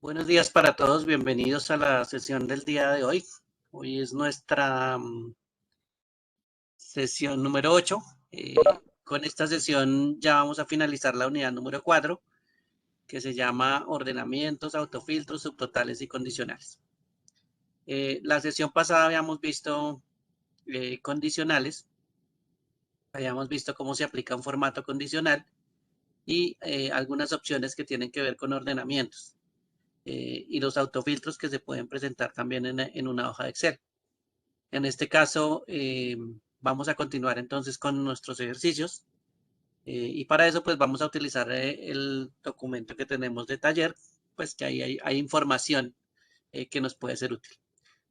Buenos días para todos, bienvenidos a la sesión del día de hoy. Hoy es nuestra sesión número 8. Con esta sesión ya vamos a finalizar la unidad número 4, que se llama ordenamientos, autofiltros, subtotales y condicionales. La sesión pasada habíamos visto condicionales, habíamos visto cómo se aplica un formato condicional y algunas opciones que tienen que ver con ordenamientos. Y los autofiltros que se pueden presentar también en una hoja de Excel. En este caso, vamos a continuar entonces con nuestros ejercicios y para eso pues vamos a utilizar el documento que tenemos de taller, pues que ahí hay información que nos puede ser útil.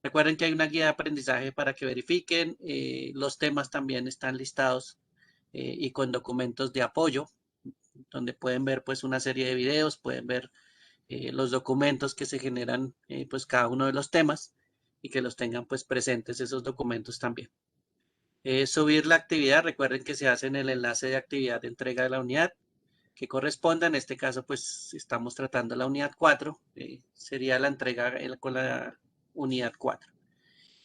Recuerden que hay una guía de aprendizaje para que verifiquen, los temas también están listados y con documentos de apoyo, donde pueden ver pues una serie de videos, pueden ver los documentos que se generan pues cada uno de los temas y que los tengan pues presentes esos documentos también. Subir la actividad, recuerden que se hace en el enlace de actividad de entrega de la unidad que corresponda, en este caso pues estamos tratando la unidad 4, sería la entrega con la unidad 4.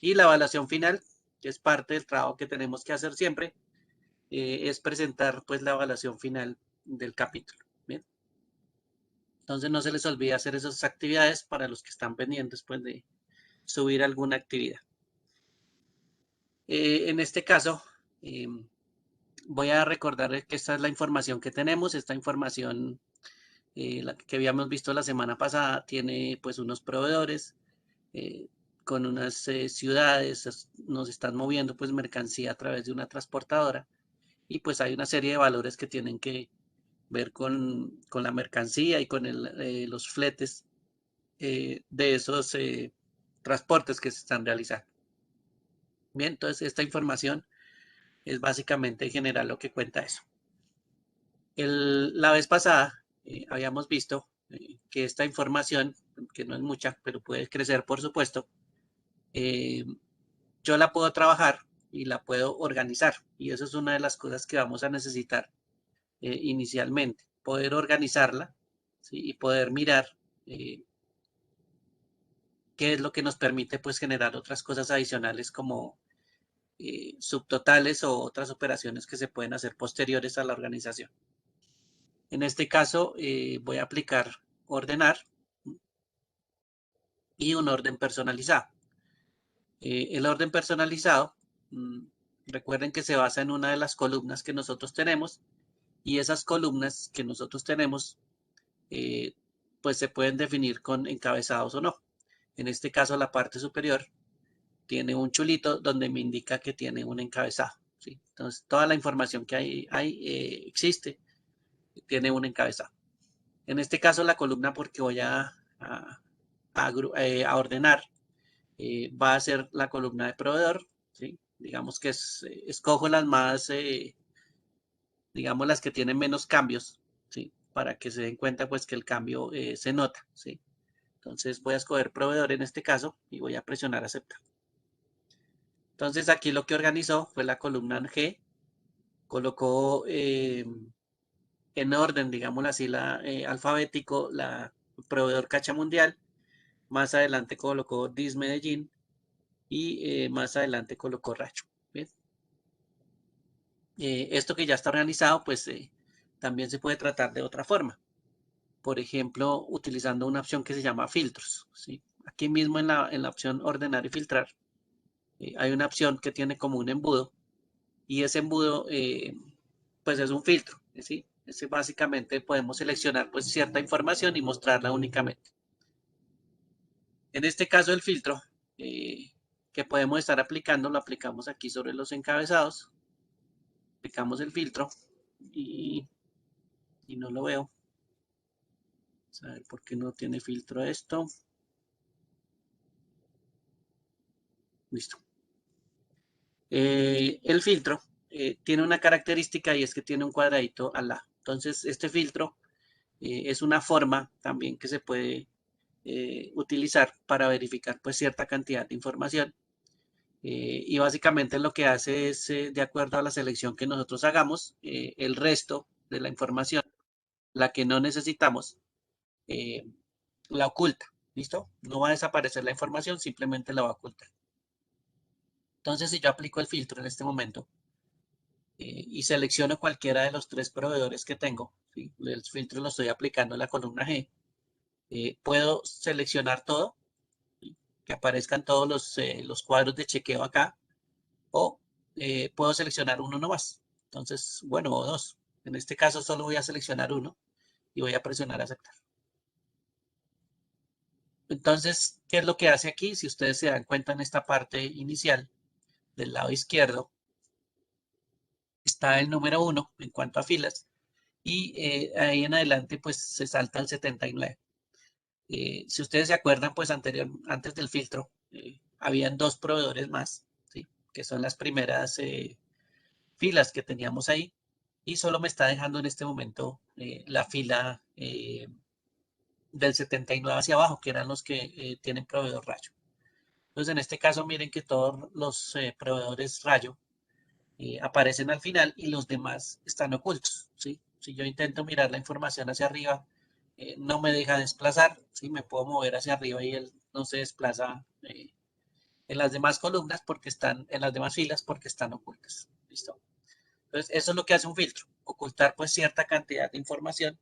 Y la evaluación final, que es parte del trabajo que tenemos que hacer siempre, es presentar pues la evaluación final del capítulo. ¿Bien? Entonces no se les olvide hacer esas actividades para los que están pendientes pues de subir alguna actividad. En este caso, voy a recordar que esta es la información que tenemos. Esta información, la que habíamos visto la semana pasada, tiene pues unos proveedores con unas ciudades, nos están moviendo pues mercancía a través de una transportadora y pues hay una serie de valores que tienen que ver con la mercancía y con los fletes de esos transportes que se están realizando. Bien, entonces esta información es básicamente general lo que cuenta eso. La vez pasada habíamos visto que esta información, que no es mucha, pero puede crecer por supuesto, eh, yo la puedo trabajar y la puedo organizar. Y eso es una de las cosas que vamos a necesitar inicialmente, poder organizarla, ¿sí? Y poder mirar qué es lo que nos permite pues generar otras cosas adicionales como subtotales o otras operaciones que se pueden hacer posteriores a la organización. En este caso voy a aplicar ordenar y un orden personalizado. El orden personalizado, recuerden que se basa en una de las columnas que nosotros tenemos y esas columnas que nosotros tenemos eh, pues se pueden definir con encabezados o no. En este caso la parte superior tiene un chulito donde me indica que tiene un encabezado, ¿sí? Entonces toda la información que existe tiene un encabezado. En este caso la columna, porque voy a ordenar, va a ser la columna de proveedor, ¿sí? Digamos que escojo las más, digamos las que tienen menos cambios, ¿sí? Para que se den cuenta pues que el cambio se nota, ¿sí? Entonces voy a escoger proveedor en este caso y voy a presionar aceptar. Entonces aquí lo que organizó fue la columna G, colocó en orden, digámoslo así, alfabético, la proveedor Cacha Mundial, más adelante colocó DIS Medellín y más adelante colocó Racho. ¿Bien? Esto que ya está organizado, pues también se puede tratar de otra forma. Por ejemplo, utilizando una opción que se llama filtros, ¿sí? Aquí mismo en la opción ordenar y filtrar, hay una opción que tiene como un embudo y ese embudo pues es un filtro, ¿sí? Ese básicamente podemos seleccionar pues cierta información y mostrarla únicamente. En este caso el filtro que podemos estar aplicando, lo aplicamos aquí sobre los encabezados, aplicamos el filtro y, y no lo veo. Vamos a ver por qué no tiene filtro esto. Listo. El filtro tiene una característica y es que tiene un cuadradito al lado. Entonces, este filtro es una forma también que se puede utilizar para verificar pues cierta cantidad de información. Y básicamente lo que hace es, de acuerdo a la selección que nosotros hagamos, el resto de la información, la que no necesitamos, la oculta, ¿listo? No va a desaparecer la información, simplemente la va a ocultar. Entonces, si yo aplico el filtro en este momento y selecciono cualquiera de los 3 proveedores que tengo, ¿sí? El filtro lo estoy aplicando en la columna G, puedo seleccionar todo, ¿sí? Que aparezcan todos los cuadros de chequeo acá, o puedo seleccionar uno nomás. Entonces, bueno, o 2. En este caso solo voy a seleccionar uno y voy a presionar aceptar. Entonces, ¿qué es lo que hace aquí? Si ustedes se dan cuenta en esta parte inicial del lado izquierdo, está el número 1 en cuanto a filas y ahí en adelante pues se salta al 79. Si ustedes se acuerdan, pues antes del filtro, habían 2 proveedores más, ¿sí? Que son las primeras filas que teníamos ahí y solo me está dejando en este momento la fila del 79 hacia abajo, que eran los que tienen proveedor rayo. Entonces, en este caso, miren que todos los proveedores rayo aparecen al final y los demás están ocultos, ¿sí? Si yo intento mirar la información hacia arriba, no me deja desplazar, ¿sí? Me puedo mover hacia arriba y él no se desplaza en las demás columnas porque están, en las demás filas porque están ocultas, ¿listo? Entonces, eso es lo que hace un filtro, ocultar pues cierta cantidad de información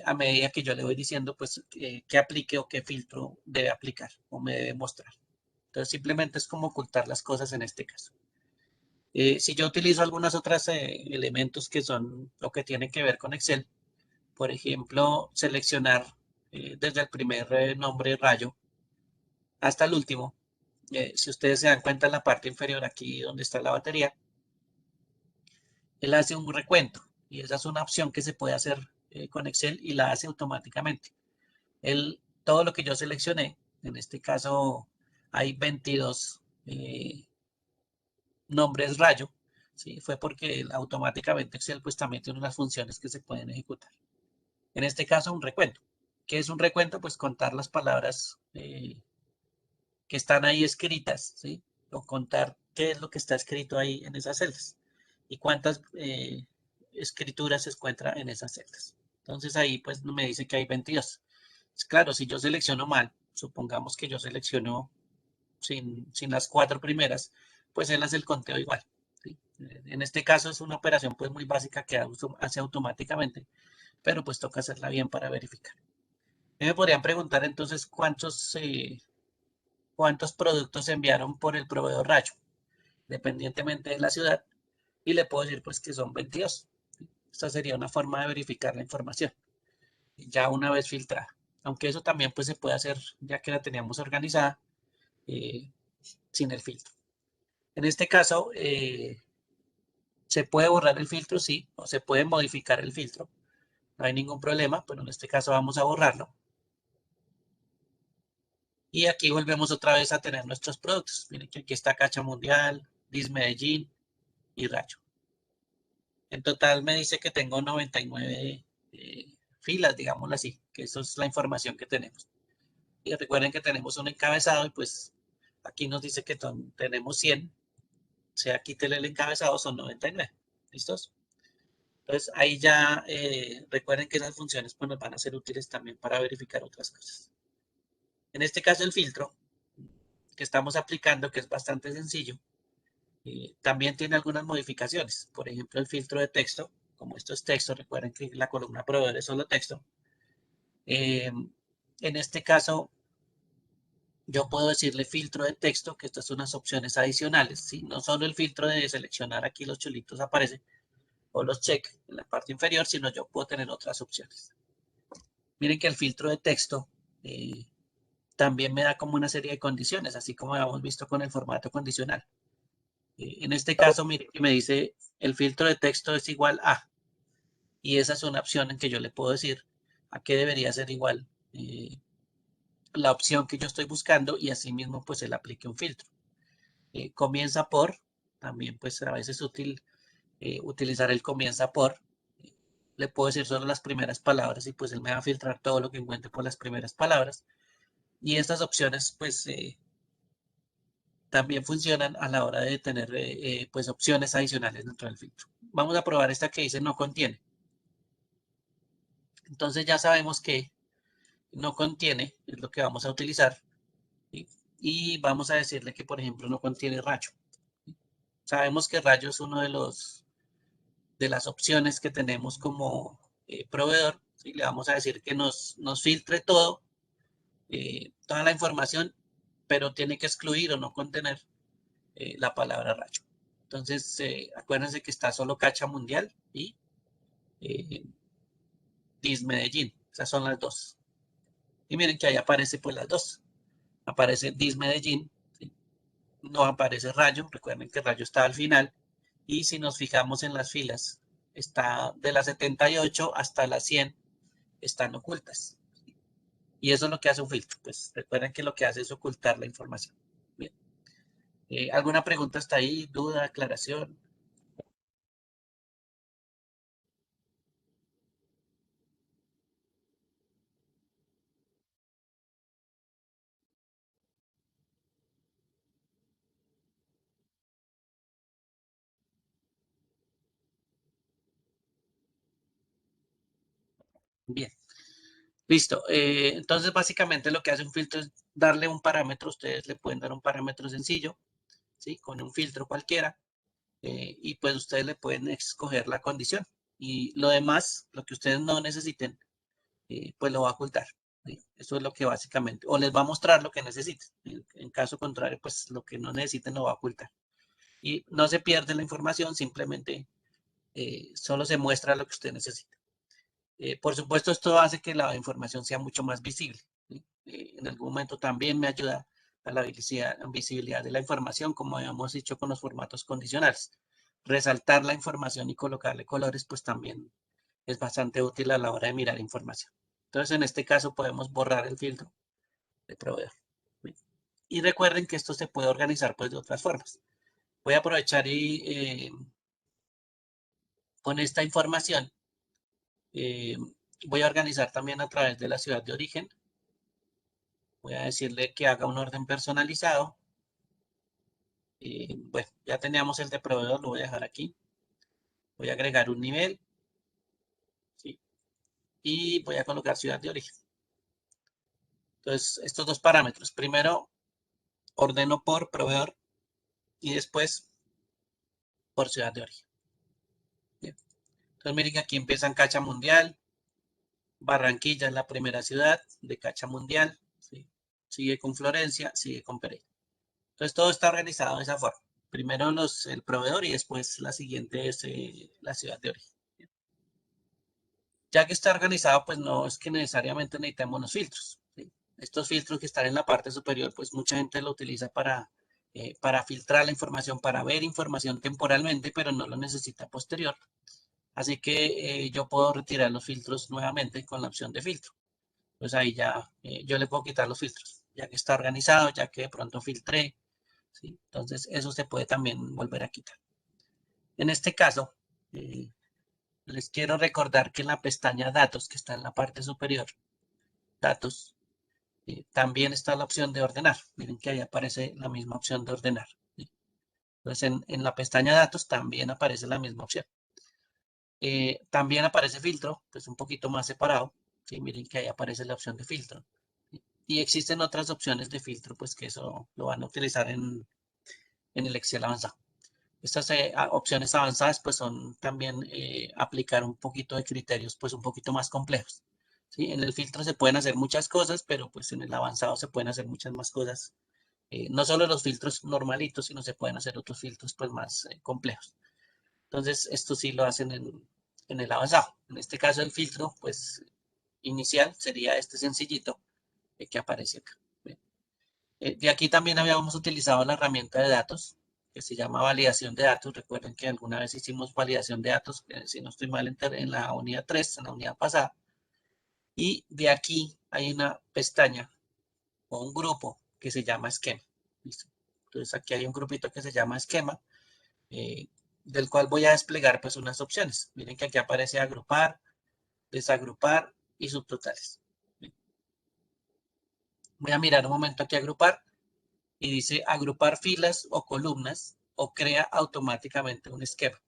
a medida que yo le voy diciendo pues qué aplique o qué filtro debe aplicar o me debe mostrar. Entonces, simplemente es como ocultar las cosas en este caso. Si yo utilizo algunos otros elementos que son lo que tiene que ver con Excel, por ejemplo, seleccionar desde el primer nombre rayo hasta el último. Si ustedes se dan cuenta en la parte inferior aquí donde está la batería, él hace un recuento y esa es una opción que se puede hacer con Excel y la hace automáticamente. Todo lo que yo seleccioné, en este caso hay 22 nombres rayo, ¿sí? Fue porque automáticamente Excel pues también tiene unas funciones que se pueden ejecutar. En este caso, un recuento. ¿Qué es un recuento? Pues contar las palabras que están ahí escritas, ¿sí? O contar qué es lo que está escrito ahí en esas celdas y cuántas escrituras se encuentra en esas celdas. Entonces ahí pues me dice que hay 22. Pues, claro, si yo selecciono mal, supongamos que yo selecciono sin las 4 primeras, pues él hace el conteo igual, ¿sí? En este caso es una operación pues muy básica que hace automáticamente, pero pues toca hacerla bien para verificar. Me podrían preguntar entonces cuántos productos se enviaron por el proveedor rayo, dependientemente de la ciudad, y le puedo decir pues que son 22. Esta sería una forma de verificar la información, ya una vez filtrada. Aunque eso también pues se puede hacer ya que la teníamos organizada eh, sin el filtro. En este caso, se puede borrar el filtro, sí, o se puede modificar el filtro. No hay ningún problema, pero en este caso vamos a borrarlo. Y aquí volvemos otra vez a tener nuestros productos. Miren que aquí está Cacha Mundial, Dis Medellín y Rayo. En total me dice que tengo 99 filas, digámoslo así, que eso es la información que tenemos. Y recuerden que tenemos un encabezado y pues aquí nos dice que tenemos 100. O sea, quítele el encabezado, son 99. ¿Listos? Entonces ahí ya recuerden que esas funciones pues, nos van a ser útiles también para verificar otras cosas. En este caso el filtro que estamos aplicando, que es bastante sencillo, también tiene algunas modificaciones. Por ejemplo, el filtro de texto, como esto es texto, recuerden que la columna proveedor es solo texto. En este caso, yo puedo decirle filtro de texto, que estas son unas opciones adicionales, ¿sí? No solo el filtro de seleccionar aquí los chulitos aparece, o los check en la parte inferior, sino yo puedo tener otras opciones. Miren que el filtro de texto también me da como una serie de condiciones, así como habíamos visto con el formato condicional. En este caso, miren que me dice el filtro de texto es igual a, y esa es una opción en que yo le puedo decir a qué debería ser igual la opción que yo estoy buscando y asimismo pues él aplique un filtro. Comienza por, también pues a veces es útil utilizar el comienza por. Le puedo decir solo las primeras palabras y pues él me va a filtrar todo lo que encuentre por las primeras palabras. Y estas opciones pues también funcionan a la hora de tener pues opciones adicionales dentro del filtro. Vamos a probar esta que dice no contiene. Entonces ya sabemos que no contiene, es lo que vamos a utilizar, ¿sí? Y vamos a decirle que, por ejemplo, no contiene rayo. Sabemos que rayo es uno de las opciones que tenemos como proveedor, y le vamos a decir que nos filtre todo, toda la información, pero tiene que excluir o no contener la palabra rayo. Entonces, acuérdense que está solo Cacha Mundial y eh, DIS Medellín. Esas son las dos. Y miren que ahí aparece pues las dos. Aparece DIS Medellín, ¿sí? No aparece Rayo. Recuerden que Rayo está al final. Y si nos fijamos en las filas, está de las 78 hasta las 100 están ocultas. Y eso es lo que hace un filtro. Pues recuerden que lo que hace es ocultar la información. Bien. ¿Alguna pregunta hasta ahí? ¿Duda? ¿Aclaración? Bien. Listo. Entonces, básicamente lo que hace un filtro es darle un parámetro. Ustedes le pueden dar un parámetro sencillo, ¿sí? Con un filtro cualquiera. Y pues ustedes le pueden escoger la condición. Y lo demás, lo que ustedes no necesiten, pues lo va a ocultar, ¿sí? Eso es lo que básicamente, o les va a mostrar lo que necesiten. En caso contrario, pues lo que no necesiten lo va a ocultar. Y no se pierde la información, simplemente solo se muestra lo que usted necesita. Por supuesto, esto hace que la información sea mucho más visible, ¿sí? En algún momento también me ayuda a la visibilidad de la información, como habíamos dicho con los formatos condicionales. Resaltar la información y colocarle colores, pues también es bastante útil a la hora de mirar información. Entonces, en este caso podemos borrar el filtro de proveedor, ¿sí? Y recuerden que esto se puede organizar pues de otras formas. Voy a aprovechar y con esta información eh, voy a organizar también a través de la ciudad de origen. Voy a decirle que haga un orden personalizado. Bueno, ya teníamos el de proveedor, lo voy a dejar aquí. Voy a agregar un nivel, ¿sí? Y voy a colocar ciudad de origen. Entonces, estos dos parámetros. Primero, ordeno por proveedor y después por ciudad de origen. Bien. Entonces, miren que aquí empiezan Cacha Mundial. Barranquilla es la primera ciudad de Cacha Mundial, ¿sí? Sigue con Florencia, sigue con Pereira. Entonces, todo está organizado de esa forma. Primero el proveedor y después la siguiente es la ciudad de origen. Ya que está organizado, pues no es que necesariamente necesitemos los filtros, ¿sí? Estos filtros que están en la parte superior, pues mucha gente lo utiliza para filtrar la información, para ver información temporalmente, pero no lo necesita posterior. Así que yo puedo retirar los filtros nuevamente con la opción de filtro. Pues ahí ya yo le puedo quitar los filtros, ya que está organizado, ya que de pronto filtré, ¿sí? Entonces eso se puede también volver a quitar. En este caso, eh, les quiero recordar que en la pestaña Datos, que está en la parte superior, Datos, también está la opción de ordenar. Miren que ahí aparece la misma opción de ordenar, ¿sí? Entonces en la pestaña Datos también aparece la misma opción. También aparece filtro, pues un poquito más separado, ¿sí? Miren que ahí aparece la opción de filtro, ¿sí? Y existen otras opciones de filtro, pues que eso lo van a utilizar en el Excel avanzado. Estas opciones avanzadas pues son también aplicar un poquito de criterios pues un poquito más complejos, ¿sí? En el filtro se pueden hacer muchas cosas, pero pues en el avanzado se pueden hacer muchas más cosas. No solo los filtros normalitos, sino se pueden hacer otros filtros pues más complejos. Entonces, esto sí lo hacen en el avanzado. En este caso, el filtro pues inicial sería este sencillito que aparece acá. Bien. De aquí también habíamos utilizado la herramienta de datos que se llama validación de datos. Recuerden que alguna vez hicimos validación de datos, si no estoy mal, en la unidad 3, en la unidad pasada. Y de aquí hay una pestaña o un grupo que se llama esquema. ¿Listo? Entonces aquí hay un grupito que se llama esquema, eh, del cual voy a desplegar pues unas opciones. Miren que aquí aparece agrupar, desagrupar y subtotales. Voy a mirar un momento aquí agrupar y dice agrupar filas o columnas o crea automáticamente un esquema.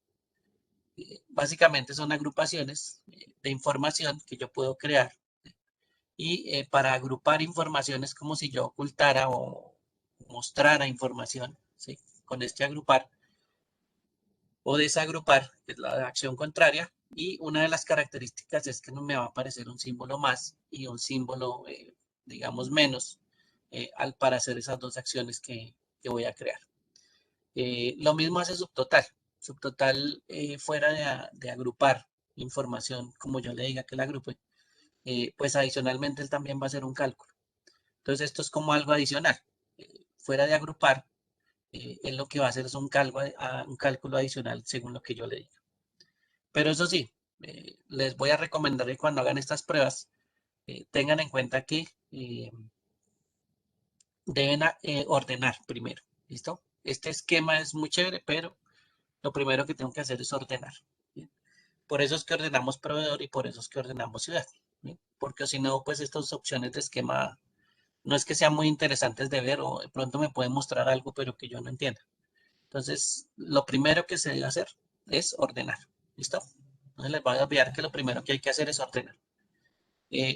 Básicamente son agrupaciones de información que yo puedo crear Y para agrupar información es como si yo ocultara o mostrara información, ¿sí? Con este agrupar o desagrupar, que es la acción contraria. Y una de las características es que no me va a aparecer un símbolo más y un símbolo, digamos, menos para hacer esas dos acciones que voy a crear. Lo mismo hace subtotal. Subtotal, fuera de agrupar información, como yo le diga que la agrupe, pues adicionalmente él también va a hacer un cálculo. Entonces esto es como algo adicional. Fuera de agrupar, él lo que va a hacer es un cálculo adicional según lo que yo le diga. Pero eso sí, les voy a recomendar que cuando hagan estas pruebas, tengan en cuenta que deben ordenar primero. ¿Listo? Este esquema es muy chévere, pero lo primero que tengo que hacer es ordenar. ¿Bien? Por eso es que ordenamos proveedor y por eso es que ordenamos ciudad. ¿Bien? Porque si no, pues estas opciones de esquema no es que sean muy interesantes de ver o de pronto me pueden mostrar algo, pero que yo no entienda. Entonces, lo primero que se debe hacer es ordenar. ¿Listo? No se les va a olvidar que lo primero que hay que hacer es ordenar.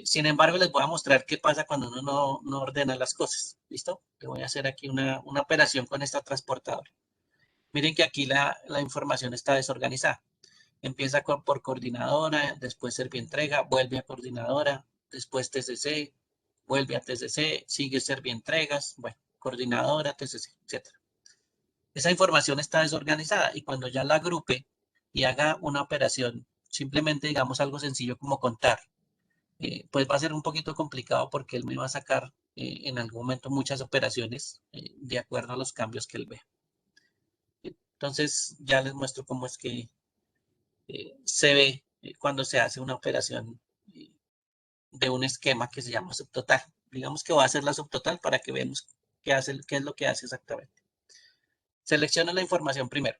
Sin embargo, les voy a mostrar qué pasa cuando uno no ordena las cosas. ¿Listo? Le voy a hacer aquí una operación con esta transportadora. Miren que aquí la información está desorganizada. Empieza por coordinadora, después Servientrega, vuelve a coordinadora, después TCC, vuelve a TCC, sigue Servientregas, bueno, coordinadora, TCC, etc. Esa información está desorganizada y cuando ya la agrupe y haga una operación, simplemente digamos algo sencillo como contar, pues va a ser un poquito complicado porque él me va a sacar en algún momento muchas operaciones de acuerdo a los cambios que él ve. Entonces ya les muestro cómo es que se ve cuando se hace una operación de un esquema que se llama subtotal. Digamos que voy a hacer la subtotal para que veamos qué es lo que hace exactamente. Selecciono la información primero.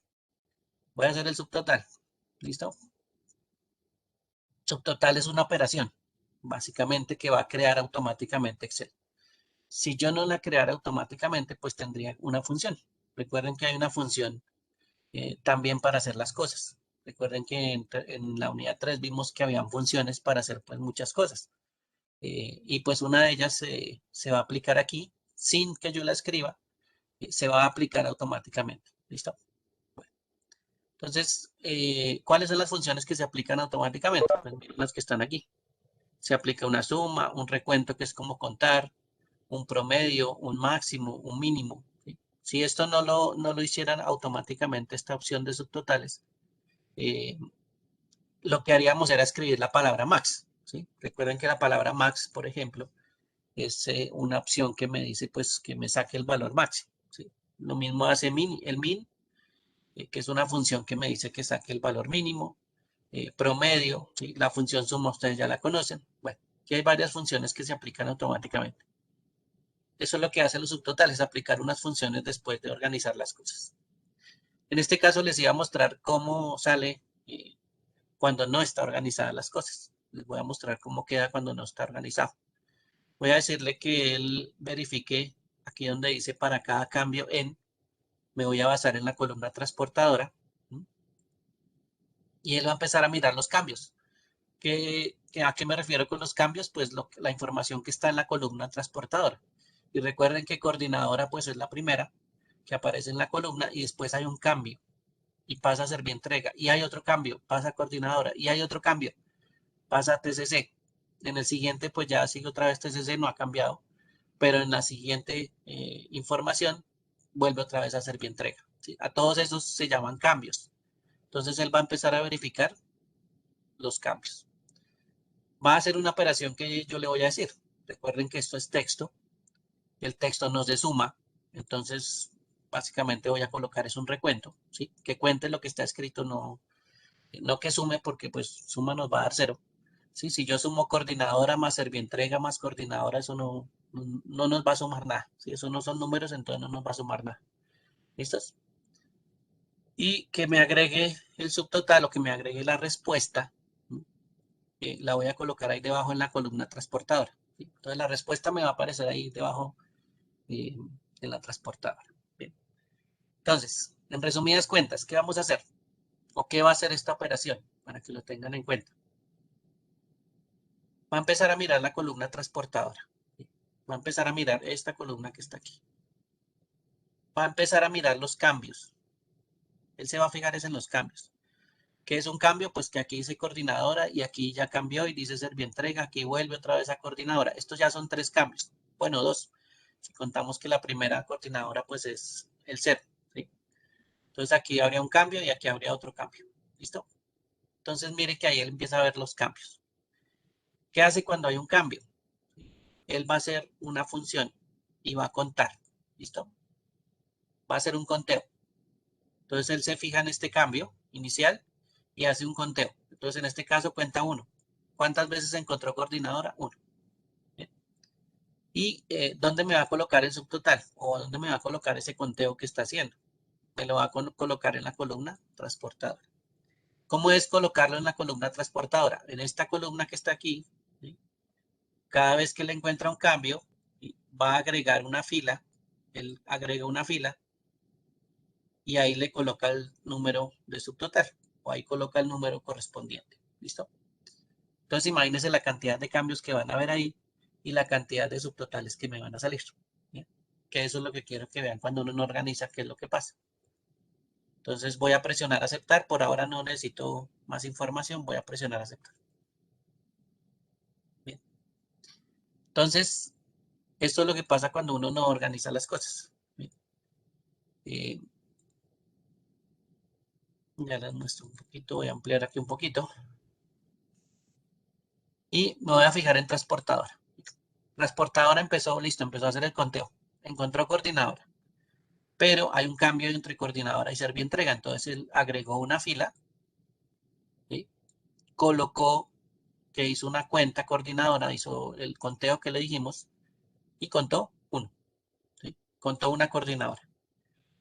Voy a hacer el subtotal. ¿Listo? Subtotal es una operación, básicamente que va a crear automáticamente Excel. Si yo no la creara automáticamente, pues tendría una función. Recuerden que hay una función también para hacer las cosas. Recuerden que en la unidad 3 vimos que habían funciones para hacer pues muchas cosas. Y pues una de ellas se va a aplicar aquí sin que yo la escriba, se va a aplicar automáticamente. ¿Listo? Bueno, entonces, ¿cuáles son las funciones que se aplican automáticamente? Pues miren las que están aquí. Se aplica una suma, un recuento que es como contar, un promedio, un máximo, un mínimo. ¿Sí? Si esto no lo hicieran automáticamente, esta opción de subtotales, eh, lo que haríamos era escribir la palabra max. ¿Sí? Recuerden que la palabra max, por ejemplo, es una opción que me dice pues que me saque el valor máximo. ¿Sí? Lo mismo hace el min, que es una función que me dice que saque el valor mínimo, promedio, ¿sí? La función suma ustedes ya la conocen. Bueno, aquí hay varias funciones que se aplican automáticamente. Eso es lo que hacen los subtotales, aplicar unas funciones después de organizar las cosas. En este caso les iba a mostrar cómo sale cuando no está organizadas las cosas. Les voy a mostrar cómo queda cuando no está organizado. Voy a decirle que él verifique aquí donde dice para cada cambio en, me voy a basar en la columna transportadora, ¿sí? Y él va a empezar a mirar los cambios. ¿A qué me refiero con los cambios? Pues la información que está en la columna transportadora. Y recuerden que coordinadora pues es la primera que aparece en la columna y después hay un cambio y pasa a Servientrega y hay otro cambio, pasa a coordinadora y hay otro cambio, pasa a TCC. En el siguiente pues ya sigue otra vez TCC, no ha cambiado, pero en la siguiente información vuelve otra vez a Servientrega. ¿Sí? A todos esos se llaman cambios. Entonces él va a empezar a verificar los cambios. Va a hacer una operación que yo le voy a decir. Recuerden que esto es texto. El texto no se suma. Entonces, básicamente voy a colocar es un recuento. ¿Sí? Que cuente lo que está escrito, no que sume porque pues suma nos va a dar 0. ¿Sí? Si yo sumo coordinadora más Servientrega más coordinadora, eso no nos va a sumar nada. Si eso no son números, entonces no nos va a sumar nada. ¿Listos? Y que me agregue el subtotal o que me agregue la respuesta. La voy a colocar ahí debajo en la columna transportadora. ¿Sí? Entonces la respuesta me va a aparecer ahí debajo eh, en la transportadora. Bien. Entonces, en resumidas cuentas, ¿qué vamos a hacer? ¿O qué va a hacer esta operación? Para que lo tengan en cuenta. Va a empezar a mirar la columna transportadora. Va a empezar a mirar esta columna que está aquí. Va a empezar a mirar los cambios. Él se va a fijar en los cambios. ¿Qué es un cambio? Pues que aquí dice coordinadora y aquí ya cambió y dice servientrega, aquí vuelve otra vez a coordinadora. Estos ya son 3 cambios. Bueno, 2. Si contamos que la primera coordinadora pues es el 0. ¿Sí? Entonces aquí habría un cambio y aquí habría otro cambio. ¿Listo? Entonces mire que ahí él empieza a ver los cambios. ¿Qué hace cuando hay un cambio? Él va a hacer una función y va a contar. ¿Listo? Va a hacer un conteo. Entonces él se fija en este cambio inicial y hace un conteo. Entonces en este caso cuenta 1. ¿Cuántas veces encontró coordinadora? 1. ¿Y dónde me va a colocar el subtotal? ¿O dónde me va a colocar ese conteo que está haciendo? Me lo va a colocar en la columna transportadora. ¿Cómo es colocarlo en la columna transportadora? En esta columna que está aquí, ¿sí? Cada vez que le encuentra un cambio, ¿sí? Va a agregar una fila. Él agrega una fila y ahí le coloca el número de subtotal. O ahí coloca el número correspondiente. ¿Listo? Entonces imagínense la cantidad de cambios que van a haber ahí y la cantidad de subtotales que me van a salir. ¿Bien? Que eso es lo que quiero que vean cuando uno no organiza qué es lo que pasa. Entonces voy a presionar aceptar. Por ahora no necesito más información. Voy a presionar aceptar. Bien. Entonces, esto es lo que pasa cuando uno no organiza las cosas. Bien. Ya les muestro un poquito. Voy a ampliar aquí un poquito. Y me voy a fijar en transportadora. Transportadora empezó, listo, empezó a hacer el conteo. Encontró coordinadora. Pero hay un cambio entre coordinadora y servientrega. Entonces él agregó una fila, ¿sí? Colocó que hizo una cuenta coordinadora, hizo el conteo que le dijimos y contó 1. ¿Sí? Contó una coordinadora.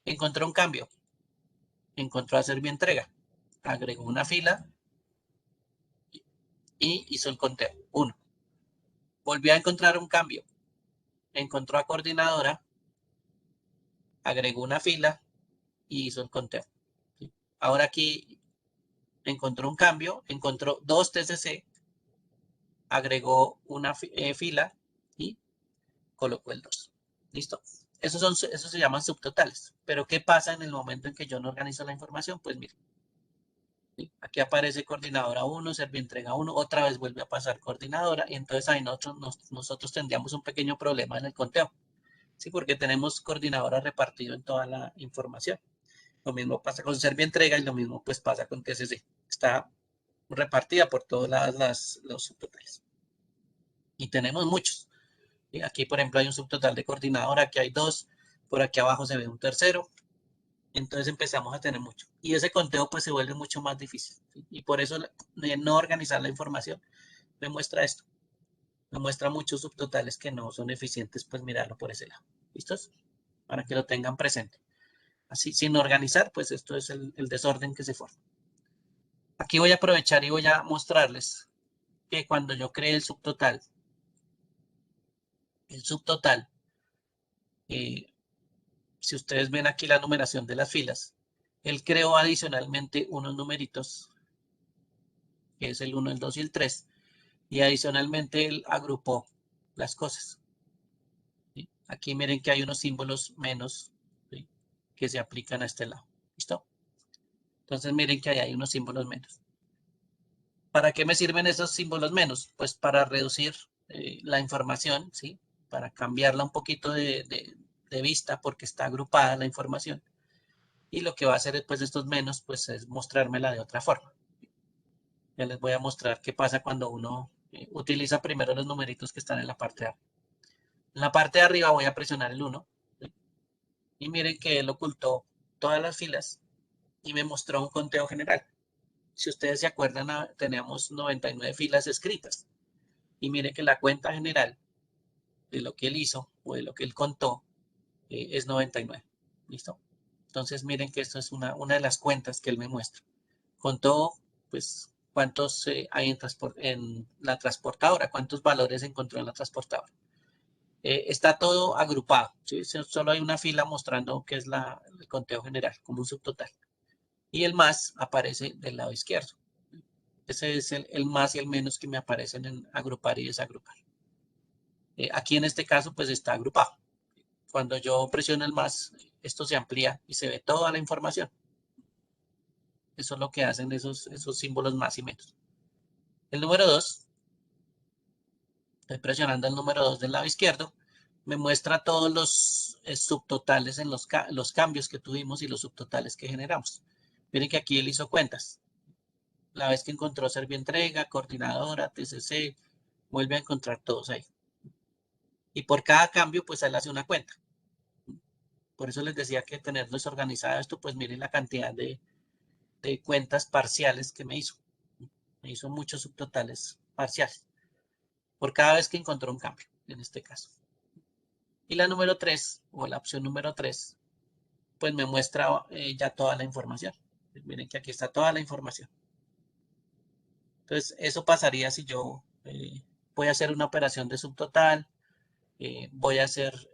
Encontró un cambio, encontró a servientrega, agregó una fila y hizo el conteo 1. Volvió a encontrar un cambio, encontró a coordinadora, agregó una fila y hizo el conteo. ¿Sí? Ahora aquí encontró un cambio, encontró 2 TCC, agregó una fila y colocó el 2. ¿Listo? Esos se llaman subtotales. Pero ¿qué pasa en el momento en que yo no organizo la información? Pues mire, ¿sí? Aquí aparece coordinadora 1, servientrega 1, otra vez vuelve a pasar coordinadora y entonces ahí nosotros tendríamos un pequeño problema en el conteo. ¿Sí? Porque tenemos coordinadora repartido en toda la información. Lo mismo pasa con servientrega y lo mismo pues pasa con TCC. Está repartida por todos los subtotales. Y tenemos muchos. ¿Sí? Aquí, por ejemplo, hay un subtotal de coordinadora, aquí hay 2, por aquí abajo se ve un tercero. Entonces empezamos a tener mucho. Y ese conteo pues se vuelve mucho más difícil. ¿Sí? Y por eso no organizar la información me muestra esto. Me muestra muchos subtotales que no son eficientes, pues mirarlo por ese lado. ¿Listos? Para que lo tengan presente. Así, sin organizar, pues esto es el desorden que se forma. Aquí voy a aprovechar y voy a mostrarles que cuando yo creé el subtotal, si ustedes ven aquí la numeración de las filas, él creó adicionalmente unos numeritos, que es el 1, el 2 y el 3, y adicionalmente él agrupó las cosas. ¿Sí? Aquí miren que hay unos símbolos menos, ¿sí? Que se aplican a este lado. ¿Listo? Entonces miren que ahí hay unos símbolos menos. ¿Para qué me sirven esos símbolos menos? Pues para reducir la información, ¿sí? Para cambiarla un poquito de vista porque está agrupada la información. Y lo que va a hacer después de estos menos, pues es mostrármela de otra forma. Ya les voy a mostrar qué pasa cuando uno utiliza primero los numeritos que están en la parte de arriba. En la parte de arriba voy a presionar el 1. ¿Sí? Y miren que él ocultó todas las filas y me mostró un conteo general. Si ustedes se acuerdan, teníamos 99 filas escritas. Y miren que la cuenta general de lo que él hizo o de lo que él contó es 99. ¿Listo? Entonces miren que esto es una de las cuentas que él me muestra. Contó, pues, cuántos hay en la transportadora, cuántos valores encontró en la transportadora. Está todo agrupado, ¿sí? Solo hay una fila mostrando que es el conteo general, como un subtotal. Y el más aparece del lado izquierdo. Ese es el más y el menos que me aparecen en agrupar y desagrupar. Aquí en este caso, pues está agrupado. Cuando yo presiono el más, esto se amplía y se ve toda la información. Eso es lo que hacen esos símbolos más y menos. El número 2, estoy presionando el número 2 del lado izquierdo, me muestra todos los subtotales en los cambios que tuvimos y los subtotales que generamos. Miren que aquí él hizo cuentas. La vez que encontró Servientrega, coordinadora, TCC, vuelve a encontrar todos ahí. Y por cada cambio, pues él hace una cuenta. Por eso les decía que tener desorganizado esto, pues miren la cantidad de cuentas parciales que me hizo. Me hizo muchos subtotales parciales. Por cada vez que encontró un cambio, en este caso. Y la número 3, o la opción número 3, pues me muestra ya toda la información. Miren que aquí está toda la información. Entonces, eso pasaría si yo voy a hacer una operación de subtotal, voy a hacer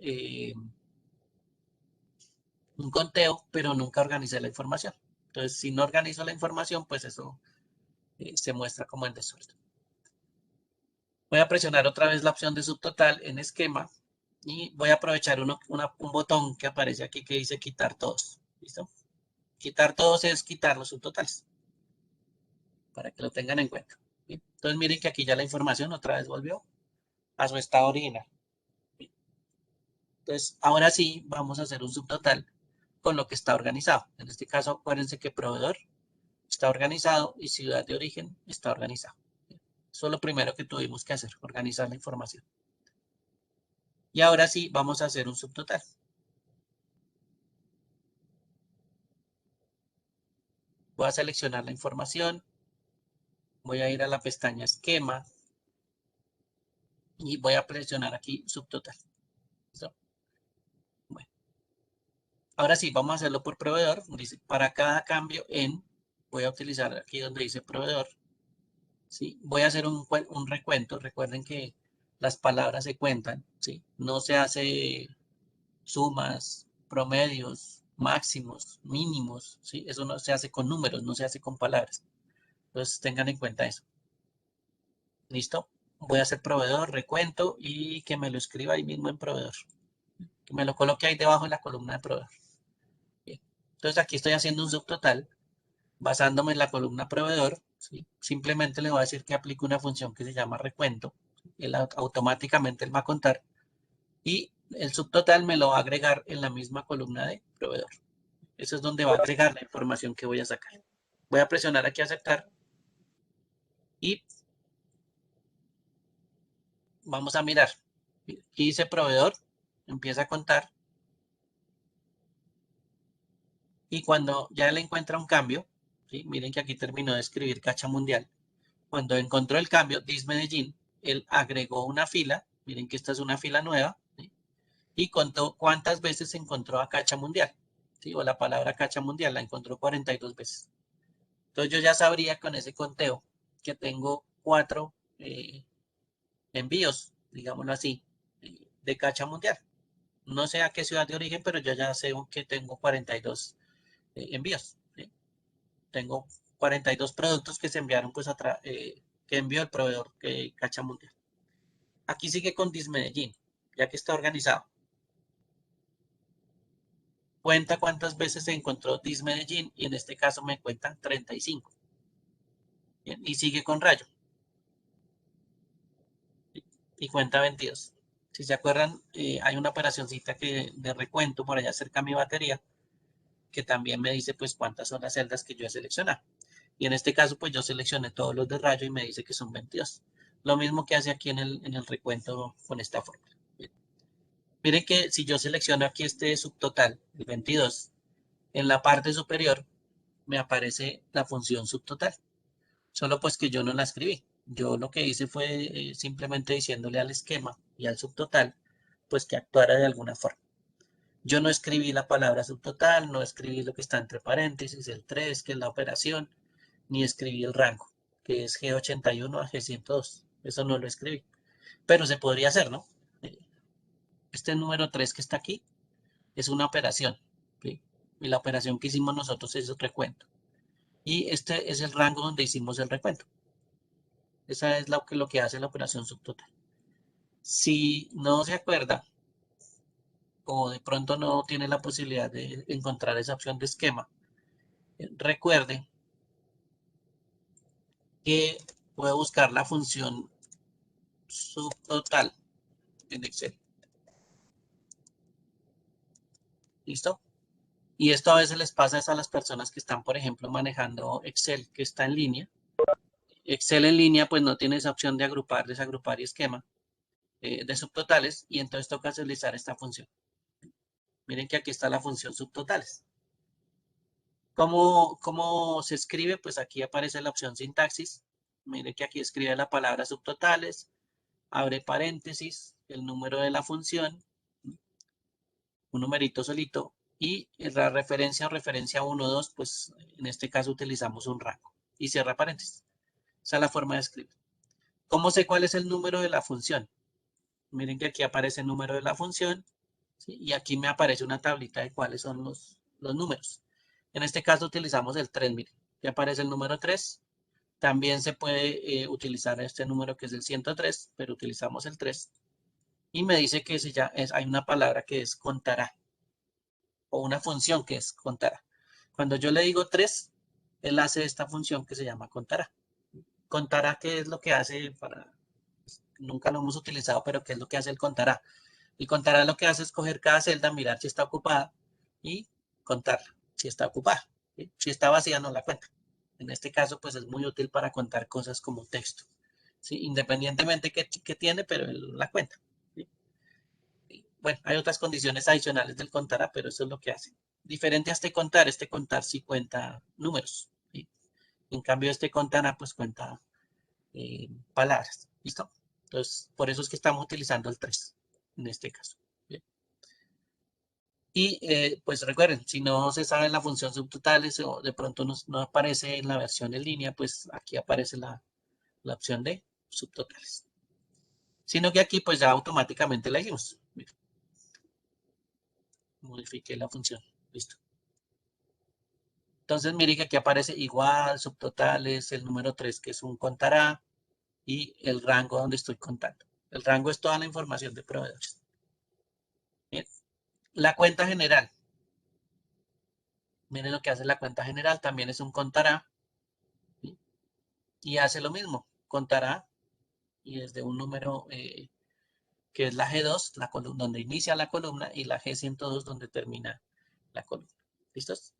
un conteo, pero nunca organicé la información. Entonces, si no organizo la información, pues eso se muestra como en desorden. Voy a presionar otra vez la opción de subtotal en esquema y voy a aprovechar un botón que aparece aquí que dice quitar todos. ¿Listo? Quitar todos es quitar los subtotales, para que lo tengan en cuenta. ¿Sí? Entonces miren que aquí ya la información otra vez volvió a su estado original. ¿Sí? Entonces ahora sí vamos a hacer un subtotal con lo que está organizado. En este caso acuérdense que proveedor está organizado y ciudad de origen está organizado. Eso es lo primero que tuvimos que hacer, organizar la información. Y ahora sí vamos a hacer un subtotal. Voy a seleccionar la información, voy a ir a la pestaña esquema y voy a presionar aquí subtotal. ¿Listo? Bueno, ahora sí, vamos a hacerlo por proveedor. Dice, para cada cambio en, voy a utilizar aquí donde dice proveedor, ¿sí? Voy a hacer un recuento. Recuerden que las palabras se cuentan, ¿sí? No se hace sumas, promedios, máximos, mínimos, ¿sí? Eso no se hace con números, no se hace con palabras. Entonces tengan en cuenta eso. ¿Listo? Voy a hacer proveedor, recuento y que me lo escriba ahí mismo en proveedor. Que me lo coloque ahí debajo en la columna de proveedor. Bien. Entonces aquí estoy haciendo un subtotal basándome en la columna proveedor. ¿Sí? Simplemente le voy a decir que aplique una función que se llama recuento. Él automáticamente él va a contar. Y el subtotal me lo va a agregar en la misma columna de proveedor. Eso es donde va a agregar la información que voy a sacar. Voy a presionar aquí aceptar y vamos a mirar. Aquí dice proveedor, empieza a contar y cuando ya le encuentra un cambio, ¿sí? Miren que aquí terminó de escribir Cacha Mundial. Cuando encontró el cambio, DIS Medellín, él agregó una fila, miren que esta es una fila nueva, ¿sí? Y contó cuántas veces se encontró a Cacha Mundial, ¿sí? O la palabra Cacha Mundial, la encontró 42 veces. Entonces yo ya sabría con ese conteo que tengo 4 envíos, digámoslo así, de Cacha Mundial. No sé a qué ciudad de origen, pero yo ya sé que tengo 42 envíos. ¿Sí? Tengo 42 productos que se enviaron, pues, que envió el proveedor Cacha Mundial. Aquí sigue con Dismedellín, ya que está organizado. Cuenta cuántas veces se encontró Dismedellín y en este caso me cuentan 35. Bien, y sigue con Rayo. Y cuenta 22. Si se acuerdan, hay una operacioncita de recuento por allá cerca de mi batería que también me dice pues cuántas son las celdas que yo he seleccionado. Y en este caso pues yo seleccioné todos los de Rayo y me dice que son 22. Lo mismo que hace aquí en el recuento con esta fórmula. Miren que si yo selecciono aquí este subtotal, el 22, en la parte superior me aparece la función subtotal. Solo pues que yo no la escribí. Yo lo que hice fue simplemente diciéndole al esquema y al subtotal pues que actuara de alguna forma. Yo no escribí la palabra subtotal, no escribí lo que está entre paréntesis, el 3, que es la operación, ni escribí el rango, que es G81 a G102. Eso no lo escribí. Pero se podría hacer, ¿no? Este número 3 que está aquí es una operación, ¿sí? Y la operación que hicimos nosotros es el recuento. Y este es el rango donde hicimos el recuento. Esa es lo que hace la operación subtotal. Si no se acuerda o de pronto no tiene la posibilidad de encontrar esa opción de esquema, recuerde que puede buscar la función subtotal en Excel. ¿Listo? Y esto a veces les pasa a las personas que están, por ejemplo, manejando Excel, que está en línea. Excel en línea, pues no tiene esa opción de agrupar, desagrupar y esquema de subtotales, y entonces toca utilizar esta función. Miren que aquí está la función subtotales. ¿Cómo se escribe? Pues aquí aparece la opción sintaxis. Miren que aquí escribe la palabra subtotales, abre paréntesis, el número de la función, un numerito solito, y la referencia o referencia 1, 2, pues en este caso utilizamos un rango. Y cierra paréntesis. Esa es la forma de escribir. ¿Cómo sé cuál es el número de la función? Miren que aquí aparece el número de la función, ¿sí? Y aquí me aparece una tablita de cuáles son los números. En este caso utilizamos el 3, miren. Aquí aparece el número 3. También se puede utilizar este número que es el 103, pero utilizamos el 3. Y me dice que hay una palabra que es contará, o una función que es contará. Cuando yo le digo 3, él hace esta función que se llama contará. Contará, ¿qué es lo que hace? Nunca lo hemos utilizado, pero ¿qué es lo que hace el contará? El contará lo que hace es coger cada celda, mirar si está ocupada y contarla, si está ocupada. ¿Sí? Si está vacía, no la cuenta. En este caso, pues es muy útil para contar cosas como texto. ¿Sí? Independientemente que tiene, pero él la cuenta. ¿Sí? Bueno, hay otras condiciones adicionales del contará, pero eso es lo que hace. Diferente a este contar sí cuenta números. ¿Sí? En cambio, este contará, pues cuenta palabras. ¿Listo? Entonces, por eso es que estamos utilizando el 3 en este caso. ¿Bien? Y pues recuerden, si no se sabe la función subtotales o de pronto no aparece en la versión en línea, pues aquí aparece la opción de subtotales. Sino que aquí pues ya automáticamente la hicimos. Mira, modifiqué la función. Listo. Entonces mire que aquí aparece igual, subtotales, el número 3 que es un contará y el rango donde estoy contando. El rango es toda la información de proveedores. Bien. La cuenta general. Miren lo que hace la cuenta general. También es un contará. ¿Sí? Y hace lo mismo. Contará y desde un número que es la G2, la columna donde inicia la columna, y la G102 donde termina la columna. ¿Listos?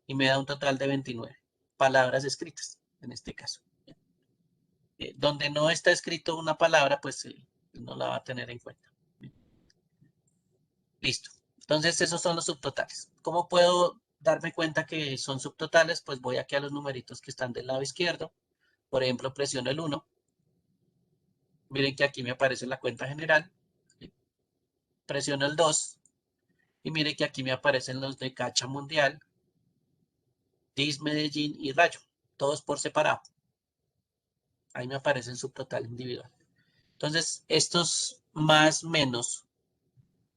Y me da un total de 29 palabras escritas, en este caso. Donde no está escrito una palabra, pues no la va a tener en cuenta. Listo. Entonces, esos son los subtotales. ¿Cómo puedo darme cuenta que son subtotales? Pues voy aquí a los numeritos que están del lado izquierdo. Por ejemplo, presiono el 1. Miren que aquí me aparece la cuenta general. Presiono el 2. Y miren que aquí me aparecen los de Cacha Mundial, DIS Medellín y Rayo. Todos por separado. Ahí me aparece el subtotal individual. Entonces, estos más menos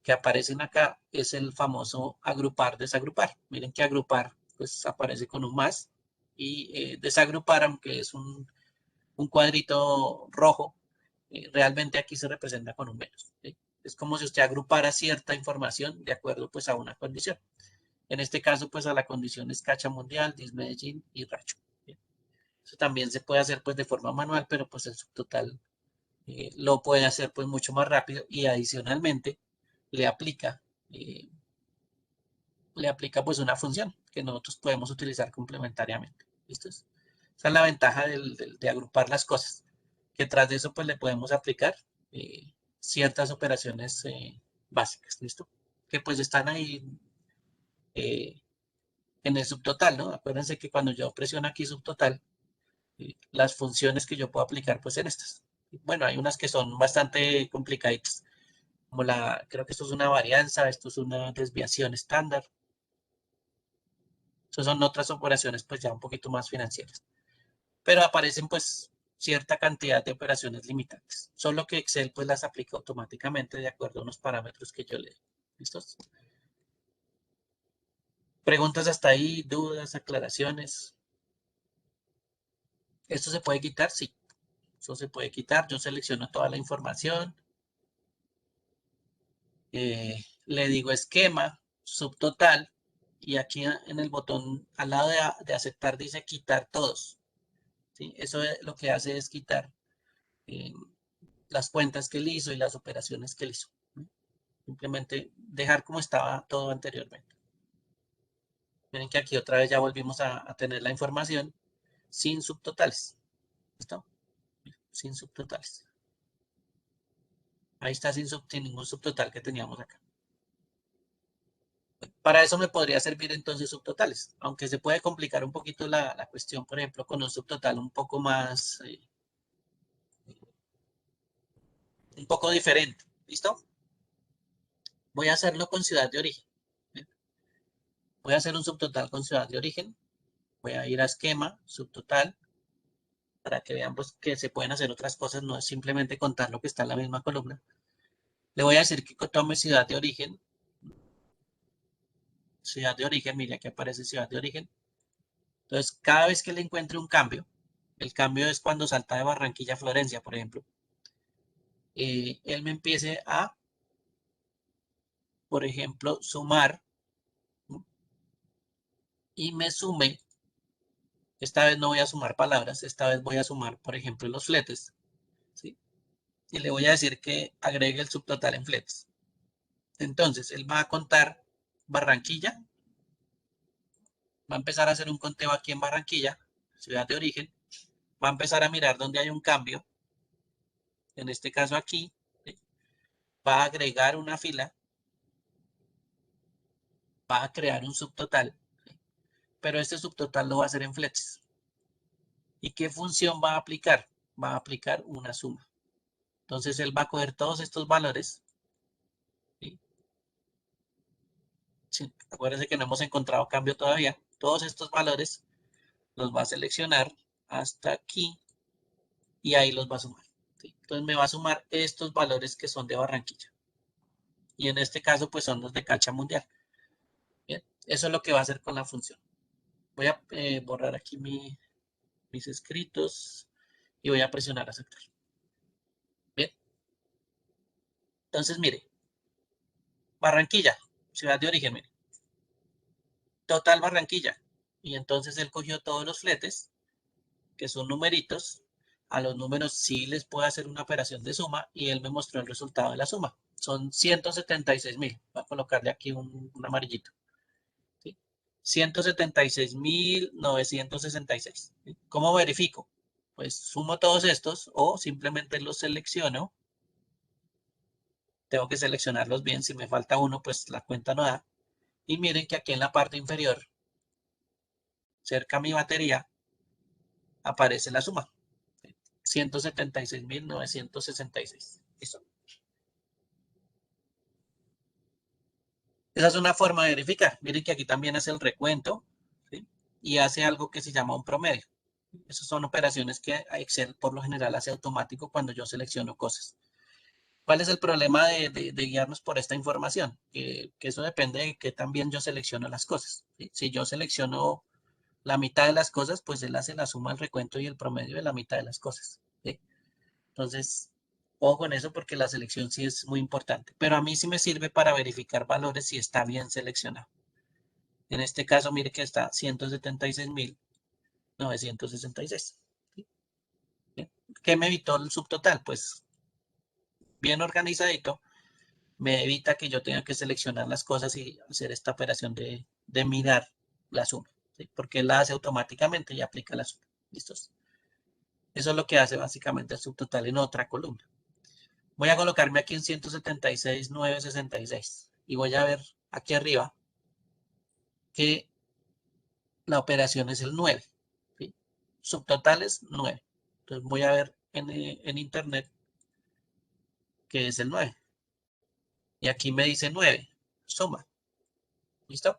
que aparecen acá es el famoso agrupar, desagrupar. Miren que agrupar pues aparece con un más y desagrupar, aunque es un cuadrito rojo, realmente aquí se representa con un menos. ¿Sí? Es como si usted agrupara cierta información de acuerdo pues a una condición. En este caso pues a la condición es Cacha Mundial, DIS Medellín y Racho. ¿Sí? Eso también se puede hacer pues de forma manual, pero pues el subtotal lo puede hacer pues mucho más rápido y adicionalmente le aplica eh, pues una función que nosotros podemos utilizar complementariamente. ¿Listo? Esa es la ventaja de agrupar las cosas, que tras de eso pues le podemos aplicar ciertas operaciones básicas, ¿listo? Que pues están ahí eh, en el subtotal, ¿no? Acuérdense que cuando yo presiono aquí subtotal, las funciones que yo puedo aplicar pues en estas. Bueno, hay unas que son bastante complicaditas, como creo que esto es una varianza, esto es una desviación estándar. Esas son otras operaciones pues ya un poquito más financieras. Pero aparecen pues cierta cantidad de operaciones limitantes. Solo que Excel pues las aplica automáticamente de acuerdo a unos parámetros que yo le doy. ¿Listos? Preguntas hasta ahí, dudas, aclaraciones. ¿Esto se puede quitar? Sí. Eso se puede quitar. Yo selecciono toda la información. Le digo esquema, subtotal. Y aquí en el botón al lado de aceptar dice quitar todos. ¿Sí? Eso lo que hace es quitar las cuentas que él hizo y las operaciones que él hizo. Simplemente dejar como estaba todo anteriormente. Miren que aquí otra vez ya volvimos a tener la información sin subtotales. ¿Listo? Sin subtotales. Ahí está sin ningún subtotal que teníamos acá. Para eso me podría servir entonces subtotales, aunque se puede complicar un poquito la cuestión, por ejemplo, con un subtotal un poco más, un poco diferente. ¿Listo? Voy a hacerlo con ciudad de origen. Voy a hacer un subtotal con ciudad de origen. Voy a ir a esquema, subtotal, para que vean pues, que se pueden hacer otras cosas, no es simplemente contar lo que está en la misma columna. Le voy a decir que tome ciudad de origen. Ciudad de origen, mire aquí aparece ciudad de origen. Entonces, cada vez que le encuentre un cambio, el cambio es cuando salta de Barranquilla a Florencia, por ejemplo, él me empiece a, por ejemplo, sumar, ¿no? Y me sume. Esta vez no voy a sumar palabras, esta vez voy a sumar, por ejemplo, los fletes, ¿sí? Y le voy a decir que agregue el subtotal en fletes. Entonces, él va a contar Barranquilla, va a empezar a hacer un conteo aquí en Barranquilla, ciudad de origen, va a empezar a mirar dónde hay un cambio, en este caso aquí, ¿sí? Va a agregar una fila, va a crear un subtotal, ¿sí? Pero este subtotal lo va a hacer en fletes. ¿Y qué función va a aplicar? Va a aplicar una suma. Entonces él va a coger todos estos valores, ¿sí? Sí, acuérdense que no hemos encontrado cambio todavía. Todos estos valores los va a seleccionar hasta aquí y ahí los va a sumar, ¿sí? Entonces me va a sumar estos valores que son de Barranquilla. Y en este caso, pues son los de Cacha Mundial. Bien, eso es lo que va a hacer con la función. Voy a borrar aquí mis escritos y voy a presionar aceptar. Bien, entonces mire, Barranquilla, ciudad de origen, mire. Total Barranquilla. Y entonces él cogió todos los fletes, que son numeritos. A los números sí les puedo hacer una operación de suma y él me mostró el resultado de la suma. Son 176.000. Voy a colocarle aquí un amarillito. ¿Sí? 176.966. ¿Sí? ¿Cómo verifico? Pues sumo todos estos o simplemente los selecciono. Tengo que seleccionarlos bien. Si me falta uno, pues la cuenta no da. Y miren que aquí en la parte inferior, cerca a mi batería, aparece la suma. 176.966. Listo. Esa es una forma de verificar. Miren que aquí también hace el recuento, ¿sí? Y hace algo que se llama un promedio. Esas son operaciones que Excel por lo general hace automático cuando yo selecciono cosas. ¿Cuál es el problema de guiarnos por esta información? Que eso depende de que también yo selecciono las cosas, ¿sí? Si yo selecciono la mitad de las cosas, pues él hace la suma, el recuento y el promedio de la mitad de las cosas, ¿sí? Entonces, ojo con eso porque la selección sí es muy importante. Pero a mí sí me sirve para verificar valores si está bien seleccionado. En este caso, mire que está 176.966. ¿Sí? ¿Qué me evitó el subtotal? Pues bien organizadito, me evita que yo tenga que seleccionar las cosas y hacer esta operación de mirar la suma, ¿sí? Porque él la hace automáticamente y aplica la suma. ¿Listos? Eso es lo que hace básicamente el subtotal en otra columna. Voy a colocarme aquí en 176.966 y voy a ver aquí arriba que la operación es el 9. ¿Sí? Subtotal es 9. Entonces voy a ver en internet que es el 9. Y aquí me dice 9, suma. ¿Listo?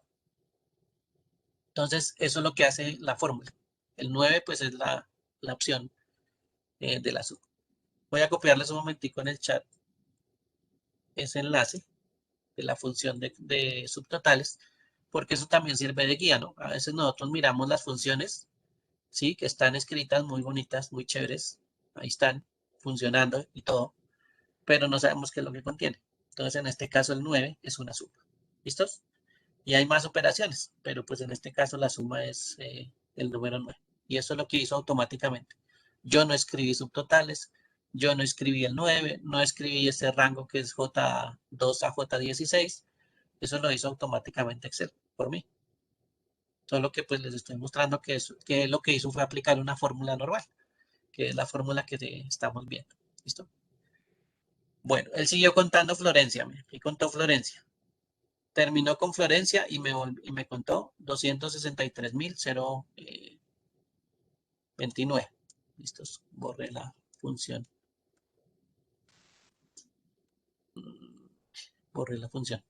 Entonces eso es lo que hace la fórmula. El 9 pues es la opción de la suma. Voy a copiarles un momentico en el chat ese enlace de la función de subtotales, porque eso también sirve de guía, ¿no? A veces nosotros miramos las funciones, ¿sí? Que están escritas muy bonitas, muy chéveres, ahí están, funcionando y todo, pero no sabemos qué es lo que contiene. Entonces, en este caso, el 9 es una suma. ¿Listos? Y hay más operaciones, pero pues en este caso la suma es el número 9. Y eso es lo que hizo automáticamente. Yo no escribí subtotales, yo no escribí el 9, no escribí ese rango que es J2 a J16. Eso lo hizo automáticamente Excel por mí. Solo que pues les estoy mostrando que lo que hizo fue aplicar una fórmula normal, que es la fórmula que estamos viendo. ¿Listo? Bueno, él siguió contando Florencia, y contó Florencia. Terminó con Florencia y me contó 263.029. Listos, borré la función. Borré la función.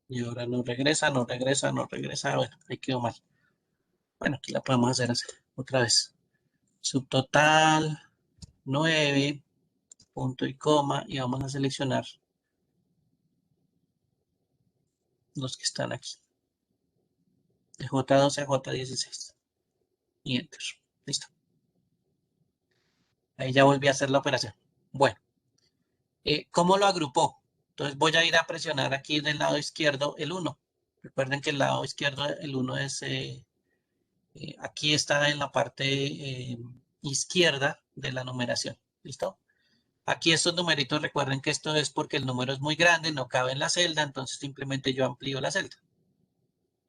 Y ahora no regresa, no regresa, no regresa. Bueno, ahí quedó mal. Bueno, aquí la podemos hacer otra vez. Subtotal 9, punto y coma, y vamos a seleccionar los que están aquí. De J12 a J16. Y enter. Listo. Ahí ya volví a hacer la operación. Bueno, ¿cómo lo agrupó? Entonces voy a ir a presionar aquí del lado izquierdo el 1. Recuerden que el lado izquierdo, el 1 es, aquí está en la parte izquierda de la numeración. ¿Listo? Aquí estos numeritos, recuerden que esto es porque el número es muy grande, no cabe en la celda, entonces simplemente yo amplío la celda.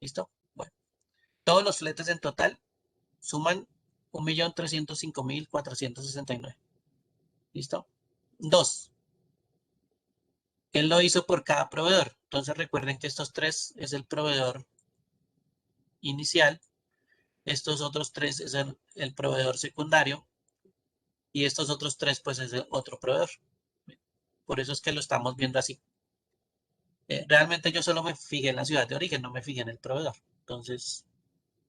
¿Listo? Bueno, todos los fletes en total suman 1.305.469. ¿Listo? 2. Él lo hizo por cada proveedor. Entonces recuerden que estos 3 es el proveedor inicial, estos otros 3 es el proveedor secundario y estos otros 3 pues es el otro proveedor. Por eso es que lo estamos viendo así. Realmente yo solo me fijé en la ciudad de origen, no me fijé en el proveedor. Entonces,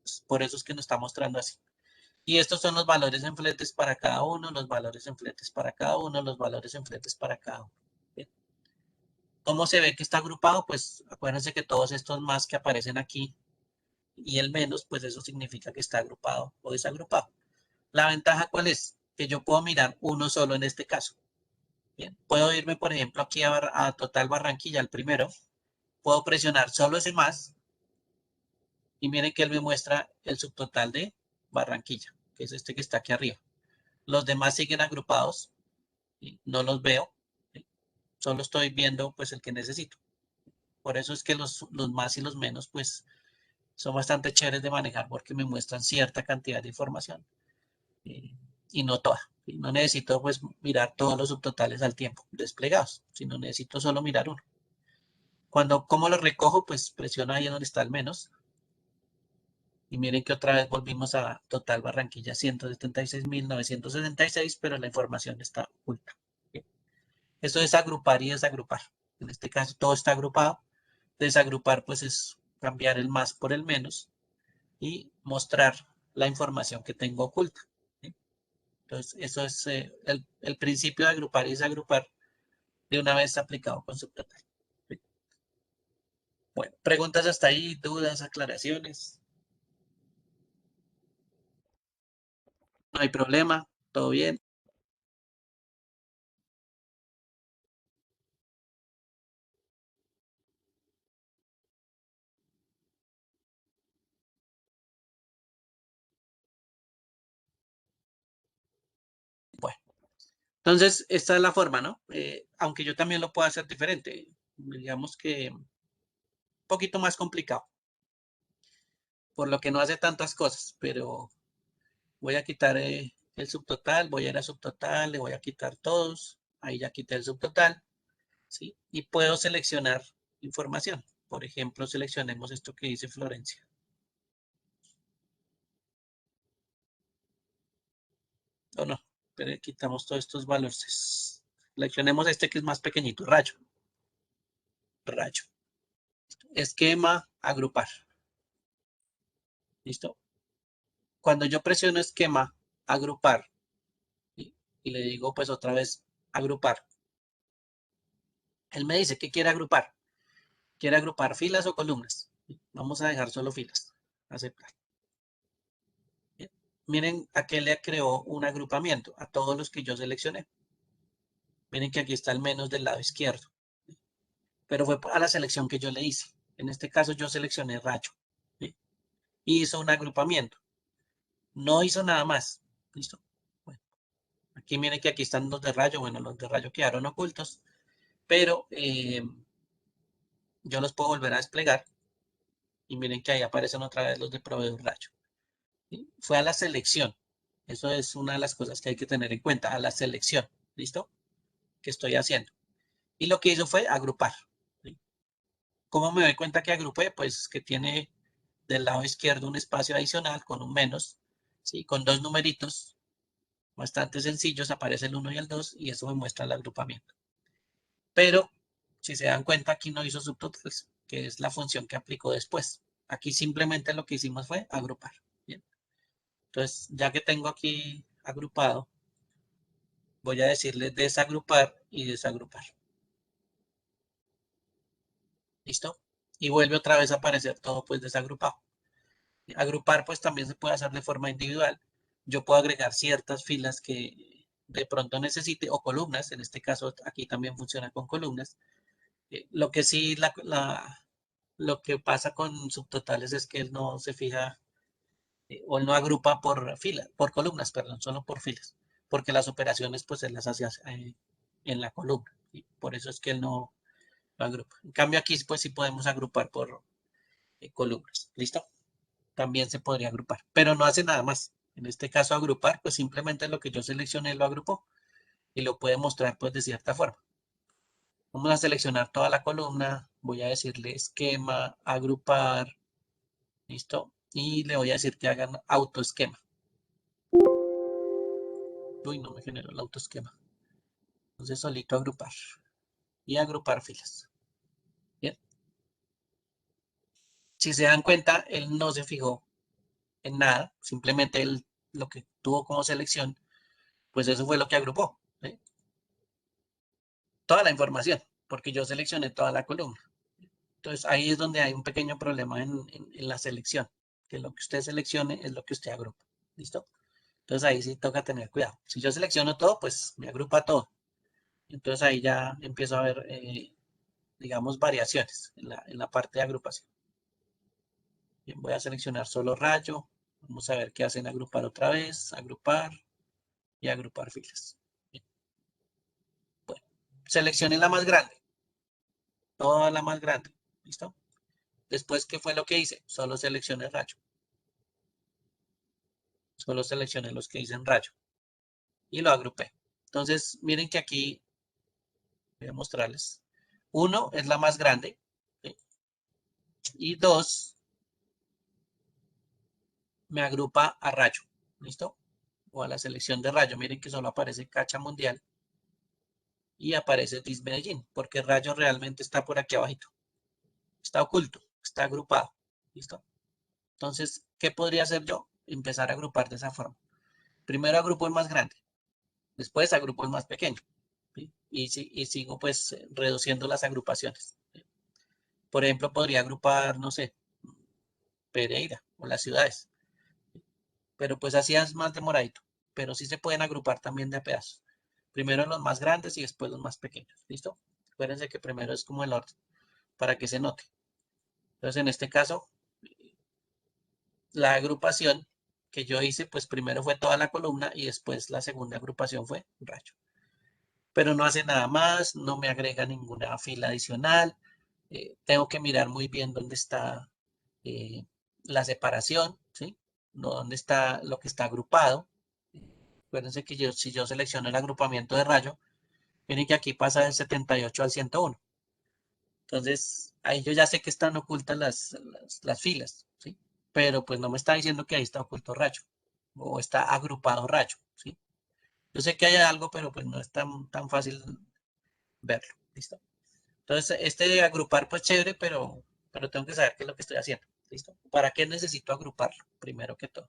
pues, por eso es que nos está mostrando así. Y estos son los valores en fletes para cada uno, los valores en fletes para cada uno, los valores en fletes para cada uno. ¿Bien? ¿Cómo se ve que está agrupado? Pues acuérdense que todos estos más que aparecen aquí y el menos, pues eso significa que está agrupado o desagrupado. ¿La ventaja cuál es? Que yo puedo mirar uno solo en este caso. Bien, puedo irme, por ejemplo, aquí a Total Barranquilla, el primero. Puedo presionar solo ese más y miren que él me muestra el subtotal de Barranquilla, que es este que está aquí arriba. Los demás siguen agrupados, ¿sí? No los veo, ¿sí? Solo estoy viendo pues el que necesito. Por eso es que los más y los menos pues son bastante chéveres de manejar porque me muestran cierta cantidad de información y no toda. ¿Sí? No necesito pues mirar todos los subtotales al tiempo desplegados, sino necesito solo mirar uno. ¿Cómo lo recojo? Pues presiono ahí donde está el menos. Y miren que otra vez volvimos a Total Barranquilla, 176.966, pero la información está oculta. ¿Sí? Esto es agrupar y desagrupar. En este caso todo está agrupado. Desagrupar pues es cambiar el más por el menos y mostrar la información que tengo oculta. ¿Sí? Entonces eso es el principio de agrupar y desagrupar de una vez aplicado con subtotal. ¿Sí? Bueno, preguntas hasta ahí, dudas, aclaraciones. No hay problema, todo bien. Bueno. Entonces, esta es la forma, ¿no? Aunque yo también lo puedo hacer diferente, digamos que un poquito más complicado, por lo que no hace tantas cosas, pero voy a quitar el subtotal, voy a ir a subtotal, le voy a quitar todos, ahí ya quité el subtotal, ¿sí? Y puedo seleccionar información. Por ejemplo, seleccionemos esto que dice Florencia. O no, pero quitamos todos estos valores. Seleccionemos este que es más pequeñito, rayo. Rayo. Esquema, agrupar. ¿Listo? Cuando yo presiono esquema, agrupar, ¿sí? Y le digo pues otra vez agrupar, él me dice que quiere agrupar filas o columnas. ¿Sí? Vamos a dejar solo filas. aceptar. Bien. Miren a qué le creó un agrupamiento, a todos los que yo seleccioné. Miren que aquí está el menos del lado izquierdo, pero fue a la selección que yo le hice. En este caso yo seleccioné rayo, ¿sí? Y hizo un agrupamiento. No hizo nada más. ¿Listo? Bueno, aquí miren que aquí están los de rayo. Bueno, los de rayo quedaron ocultos, pero yo los puedo volver a desplegar y miren que ahí aparecen otra vez los de proveedor rayo. ¿Sí? Fue a la selección. Eso es una de las cosas que hay que tener en cuenta, a la selección. ¿Listo? Que estoy haciendo. Y lo que hizo fue agrupar. ¿Sí? ¿Cómo me doy cuenta que agrupé? Pues que tiene del lado izquierdo un espacio adicional con un menos, ¿sí? Con dos numeritos bastante sencillos, aparece el 1 y el 2 y eso me muestra el agrupamiento. Pero si se dan cuenta, aquí no hizo subtotales, que es la función que aplicó después. Aquí simplemente lo que hicimos fue agrupar. ¿Bien? Entonces, ya que tengo aquí agrupado, voy a decirle desagrupar y desagrupar. ¿Listo? Y vuelve otra vez a aparecer todo pues desagrupado. Agrupar pues también se puede hacer de forma individual. Yo puedo agregar ciertas filas que de pronto necesite o columnas. En este caso aquí también funciona con columnas. Lo que sí, lo que pasa con subtotales es que él no se fija o él no agrupa por filas, por columnas, perdón, solo por filas. Porque las operaciones pues él las hace en la columna. ¿Sí? Por eso es que él no lo agrupa. En cambio aquí pues sí podemos agrupar por columnas. ¿Listo? También se podría agrupar, pero no hace nada más. En este caso, agrupar, pues simplemente lo que yo seleccioné lo agrupó y lo puede mostrar pues de cierta forma. Vamos a seleccionar toda la columna, voy a decirle esquema, agrupar, listo, y le voy a decir que hagan autoesquema. Uy, no me generó el autoesquema. Entonces solito agrupar y agrupar filas. Bien. Si se dan cuenta, él no se fijó en nada, simplemente él lo que tuvo como selección, pues eso fue lo que agrupó. ¿Sí? Toda la información, porque yo seleccioné toda la columna. Entonces ahí es donde hay un pequeño problema en la selección, que lo que usted seleccione es lo que usted agrupa. ¿Listo? Entonces ahí sí toca tener cuidado. Si yo selecciono todo, pues me agrupa todo. Entonces ahí ya empiezo a ver, digamos, variaciones en la parte de agrupación. Bien, voy a seleccionar solo rayo. Vamos a ver qué hacen agrupar otra vez, agrupar y agrupar filas. Bien. Bueno, seleccioné la más grande, toda la más grande. ¿Listo? Después, ¿qué fue lo que hice? Solo seleccioné rayo. Solo seleccioné los que dicen rayo. Y lo agrupé. Entonces, miren que aquí voy a mostrarles. 1 es la más grande. ¿Sí? Y 2 me agrupa a rayo. ¿Listo? O a la selección de rayo. Miren que solo aparece Cacha Mundial. Y aparece Dis Medellín. Porque rayo realmente está por aquí abajito. Está oculto. Está agrupado. ¿Listo? Entonces, ¿qué podría hacer yo? Empezar a agrupar de esa forma. Primero agrupo el más grande. Después agrupo el más pequeño. ¿Sí? Y sigo pues reduciendo las agrupaciones. ¿Sí? Por ejemplo, podría agrupar, no sé, Pereira o las ciudades. Pero pues así es más demoradito. Pero sí se pueden agrupar también de a pedazos. Primero los más grandes y después los más pequeños. ¿Listo? Acuérdense que primero es como el orden, para que se note. Entonces, en este caso, la agrupación que yo hice, pues primero fue toda la columna y después la segunda agrupación fue rayo. Pero no hace nada más, no me agrega ninguna fila adicional. Tengo que mirar muy bien dónde está eh, la separación, ¿sí? No dónde está lo que está agrupado. Acuérdense que si yo selecciono el agrupamiento de rayo, miren que aquí pasa del 78 al 101. Entonces, ahí yo ya sé que están ocultas las filas, ¿sí? Pero pues no me está diciendo que ahí está oculto rayo o está agrupado rayo, ¿sí? Yo sé que hay algo, pero pues no es tan fácil verlo, ¿listo? Entonces, este de agrupar, pues chévere, pero tengo que saber qué es lo que estoy haciendo. ¿Listo? ¿Para qué necesito agruparlo? Primero que todo.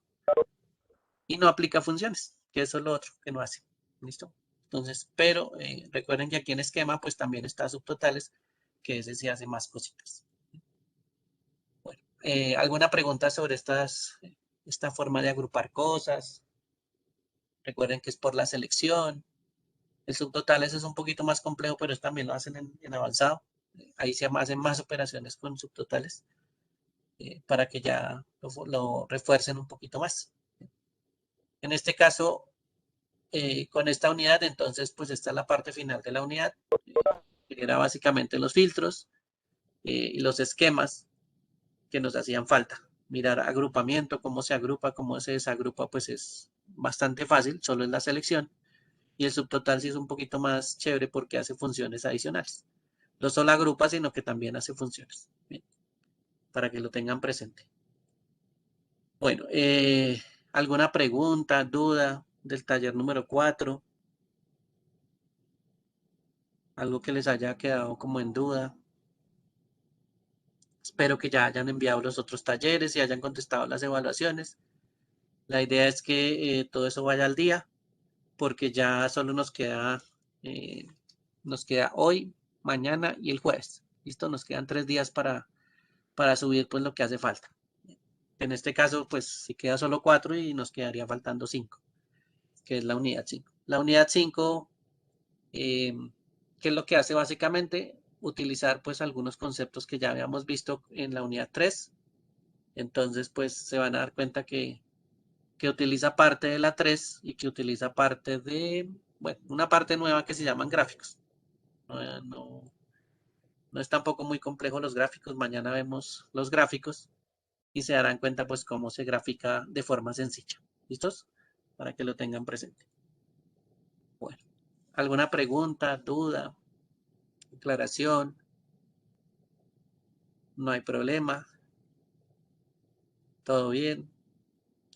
Y no aplica funciones, que eso es lo otro que no hace. ¿Listo? Entonces, pero recuerden que aquí en esquema, pues también está subtotales, que ese sí hace más cositas. Bueno, ¿Alguna pregunta sobre esta forma de agrupar cosas? Recuerden que es por la selección. El subtotales es un poquito más complejo, pero también lo hacen en avanzado. Ahí se hacen más operaciones con subtotales para que ya lo refuercen un poquito más. En este caso, con esta unidad, entonces, pues esta es la parte final de la unidad, que era básicamente los filtros y los esquemas que nos hacían falta. Mirar agrupamiento, cómo se agrupa, cómo se desagrupa, pues es bastante fácil, solo es la selección. Y el subtotal sí es un poquito más chévere porque hace funciones adicionales. No solo agrupa, sino que también hace funciones. Bien, para que lo tengan presente. Bueno, ¿alguna pregunta, duda del taller número 4? Algo que les haya quedado como en duda. Espero que ya hayan enviado los otros talleres y hayan contestado las evaluaciones. La idea es que todo eso vaya al día, porque ya solo nos queda hoy, mañana y el jueves. ¿Listo? Nos quedan 3 días para subir pues lo que hace falta. En este caso, pues si queda solo 4 y nos quedaría faltando 5, que es la unidad 5. La unidad 5, ¿qué es lo que hace básicamente? Utilizar pues algunos conceptos que ya habíamos visto en la unidad 3. Entonces, pues se van a dar cuenta que utiliza parte de la 3 y que utiliza parte de, bueno, una parte nueva que se llaman gráficos. No, no es tampoco muy complejo los gráficos. Mañana vemos los gráficos y se darán cuenta pues cómo se grafica de forma sencilla. ¿Listos? Para que lo tengan presente. Bueno, ¿alguna pregunta, duda, aclaración? No hay problema. Todo bien.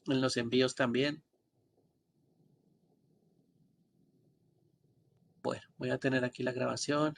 En los envíos también. Bueno, voy a tener aquí la grabación.